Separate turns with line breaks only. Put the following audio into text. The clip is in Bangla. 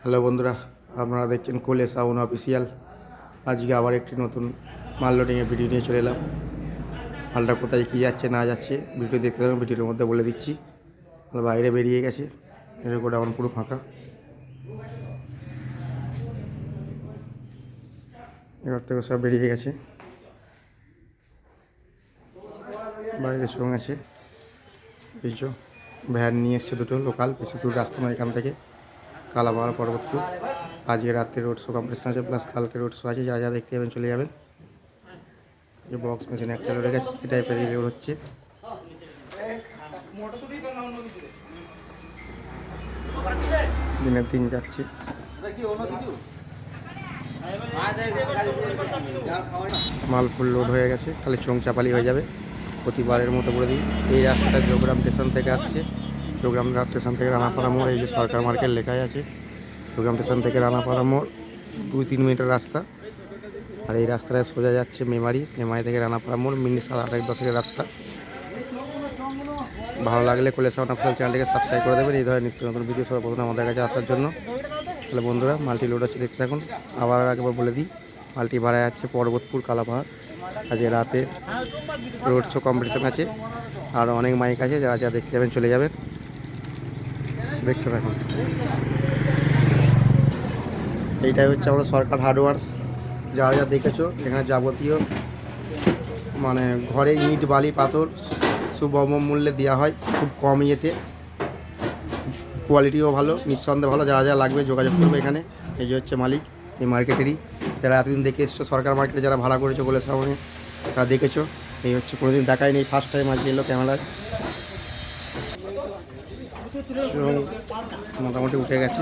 হ্যালো বন্ধুরা, আপনারা দেখছেন কোলে সাউন্ড অফিসিয়াল। আজকে আবার একটি নতুন মাল লোডিংয়ের ভিডিও নিয়ে চলে এলাম। মালটা কোথায় কী যাচ্ছে না যাচ্ছে ভিডিও দেখতে থাকুন, ভিডিওর মধ্যে বলে দিচ্ছি। মাল বাইরে বেরিয়ে গেছে, এর গোডাউন পুরো ফাঁকা। এবার থেকে সব বেরিয়ে গেছে, বাইরে সং আছে। এই যে ভ্যান নিয়ে এসছে দুটো লোকাল, বেশি দূর রাস্তা নয় এখান থেকে, কালাপাহাড় পর্বতপুর। আজকে রাত্রে রোড শো কম্পিটিশন আছে, প্লাস কালকে রোড শো আছে। যারা যা দেখতে যাবেন চলে যাবেন। যে বক্স মেশিন একটা লড়ে গেছে, এই টাইপের রিলোড হচ্ছে। দিনের দিন যাচ্ছে। মাল ফুল লোড হয়ে গেছে, খালি চোং চাপালি হয়ে যাবে। প্রতিবারের মতো বলে দিই, এই রাস্তাটা যোগগ্রাম স্টেশন থেকে আসছে। যোগগ্রাম স্টেশন থেকে রানাপাড়া মোড়, এই যে সরকার মার্কেট লেখাই আছে। যোগগ্রাম স্টেশন থেকে রানাপাড়া মোড় 2-3 মিনিটের রাস্তা। আর এই রাস্তাটা সোজা যাচ্ছে মেমারি থেকে রানাপাড়া মোড়, মিনিট 8.5-10 রাস্তা। ভালো লাগলে কোলে সাউন্ড অফিসিয়াল চ্যানেলটিকে সাবস্ক্রাইব করে দেবেন এই ধরনের নিত্য নতুন ভিডিও সর্বপ্রথম আমাদের কাছে আসার জন্য। তাহলে বন্ধুরা, মাল্টি লোড হচ্ছে, দেখতে থাকুন। আবার একবার বলে দিই, মাল্টি ভাড়া যাচ্ছে পর্বতপুর কালাপাহাড়। আজকে রাতে রোড শো কম্পিটিশন আছে, আর অনেক মাইক আছে। যারা যা দেখতে যাবেন চলে যাবেন, দেখতে থাকুন। এইটাই হচ্ছে আমাদের সরকার হার্ডওয়ার্স। যারা যা দেখেছো, এখানে যাবতীয় মানে ঘরে ইট বালি পাথর সুলভ মূল্যে দেওয়া হয়, খুব কম ইয়েতে। কোয়ালিটিও ভালো, নিঃসন্দেহে ভালো। যারা যা লাগবে যোগাযোগ করবে এখানে। এই যে হচ্ছে মালিক এই মার্কেটেরই, যারা এতদিন দেখে এসছো সরকার মার্কেটে, যারা ভাড়া করেছো বলে সামনে তা দেখেছো। এই হচ্ছে, কোনোদিন দেখাই নেই, ফার্স্ট টাইম আজকে এলো ক্যামেরায়। মোটামুটি উঠে গেছে।